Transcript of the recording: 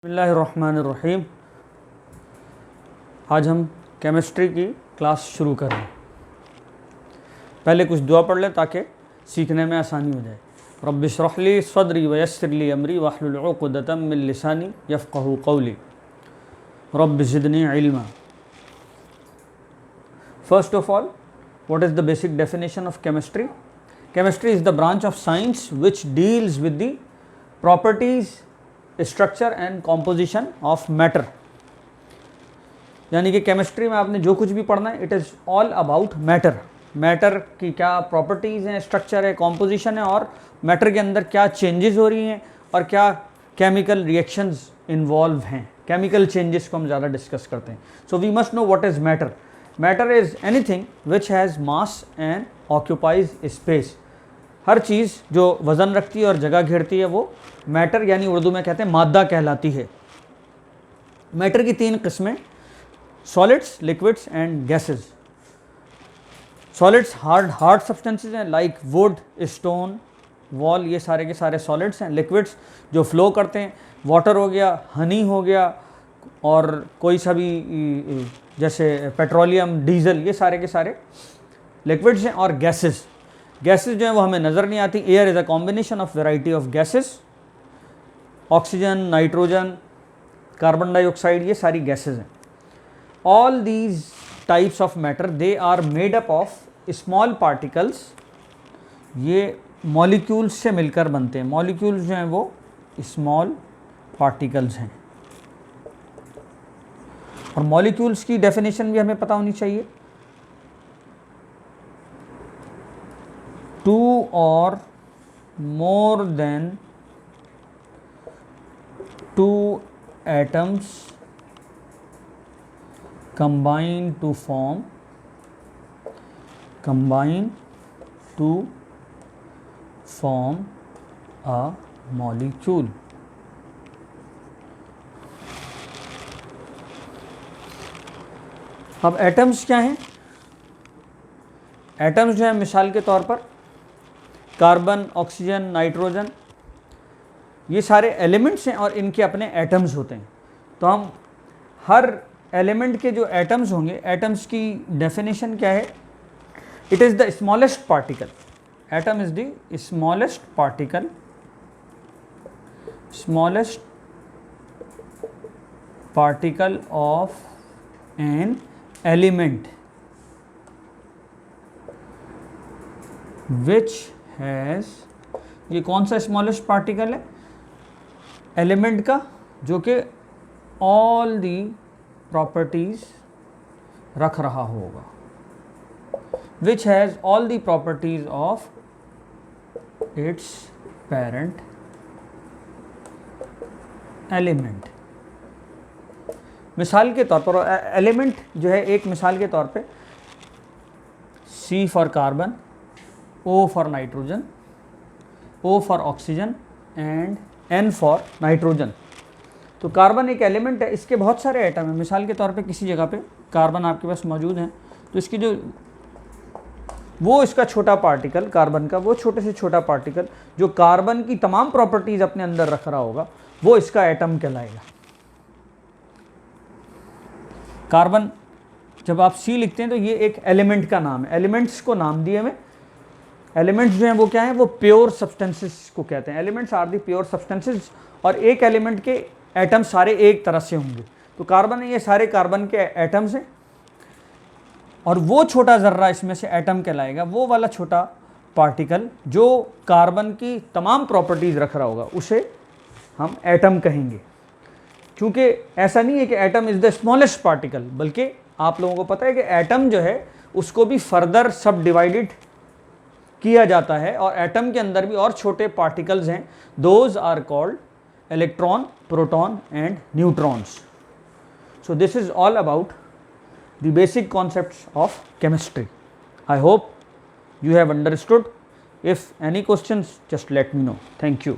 बिस्मिल्लाहिर्रहमानिर्रहीम। आज हम केमिस्ट्री की क्लास शुरू कर रहे हैं। पहले कुछ दुआ पढ़ लें ताकि सीखने में आसानी हो जाए। रब्बि इश्रह ली सदरी व यस्सिर ली अमरी वहलुल उक़दतम मिन लिसानी यफ़क़हू क़ौली rabbi ज़िदनी इल्मा। First of all, what is the basic definition of chemistry? Chemistry is the branch of science which deals with the properties, structure and composition of matter. यानी कि केमिस्ट्री में आपने जो कुछ भी पढ़ना है, it is all about matter. Matter की क्या प्रॉपर्टीज़ हैं, स्ट्रक्चर है, कॉम्पोजिशन है और मैटर के अंदर क्या चेंजेस हो रही हैं और क्या केमिकल रिएक्शंस इन्वॉल्व हैं। केमिकल चेंजेस को हम ज़्यादा डिस्कस करते हैं। So we must know what is matter. Matter is anything which has mass and occupies space. हर चीज़ जो वज़न रखती है और जगह घेरती है वो मैटर यानी उर्दू में कहते हैं मादा कहलाती है। मैटर की तीन किस्में, solids, liquids and gases. Solids hard substances हैं लाइक वुड, स्टोन, वॉल, ये सारे के सारे सॉलिड्स हैं। लिक्विड्स जो फ्लो करते हैं, वाटर हो गया, हनी हो गया और कोई सा भी जैसे पेट्रोलियम, डीजल, ये सारे के सारे लिक्विड्स हैं। और गैसेस जो हैं वो हमें नज़र नहीं आती। Air is a combination of variety of gases. Oxygen, nitrogen, carbon dioxide, ये सारी गैसेस हैं। All these types of matter they are made up of small particles. ये मॉलिक्यूल्स से मिलकर बनते हैं। मॉलिक्यूल्स जो हैं वो स्मॉल पार्टिकल्स हैं। और मॉलिक्यूल्स की डेफिनेशन भी हमें पता होनी चाहिए। टू और more than two atoms combine to form a molecule. अब एटम्स क्या हैं? एटम्स जो है मिसाल के तौर पर कार्बन, ऑक्सीजन, नाइट्रोजन, ये सारे एलिमेंट्स हैं और इनके अपने एटम्स होते हैं। तो हम हर एलिमेंट के जो एटम्स होंगे, एटम्स की डेफिनेशन क्या है? It is the smallest particle. Atom is the smallest particle of an element which has, ये कौन सा स्मॉलेस्ट पार्टिकल है? एलिमेंट का जो कि ऑल दी प्रॉपर्टीज रख रहा होगा, which has all the properties of its parent element. मिसाल के तौर पर एलिमेंट जो है, एक मिसाल के तौर पे C for carbon, O for nitrogen, O for oxygen and N for nitrogen. तो कार्बन एक एलिमेंट है, इसके बहुत सारे एटम हैं। मिसाल के तौर पे किसी जगह पे कार्बन आपके पास मौजूद है, तो इसकी जो वो इसका छोटा पार्टिकल, कार्बन का वो छोटे से छोटा पार्टिकल जो कार्बन की तमाम प्रॉपर्टीज अपने अंदर रख रहा होगा, वो इसका एटम कहलाएगा। कार्बन जब आप C लिखते हैं तो ये एक एलिमेंट का नाम है। एलिमेंट्स को नाम दिए हुए। एलिमेंट्स जो हैं वो क्या हैं? वो प्योर सब्सटेंसेस को कहते हैं। Elements are the pure substances. और एक एलिमेंट के एटम सारे एक तरह से होंगे। तो कार्बन है, ये सारे कार्बन के एटम्स हैं। और वो छोटा ज़र्रा इसमें से एटम कहलाएगा। वो वाला छोटा पार्टिकल जो कार्बन की तमाम प्रॉपर्टीज़ रख रहा होगा, उसे हम एटम कहेंगे। क्योंकि ऐसा नहीं है कि atom is the smallest particle, बल्कि आप लोगों को पता है कि एटम जो है उसको भी फर्दर सब डिवाइडेड किया जाता है और एटम के अंदर भी और छोटे पार्टिकल्स हैं। Those are called electron, proton and neutrons. So this is all about the basic concepts of chemistry. I hope you have understood. If any questions, just let me know. Thank you.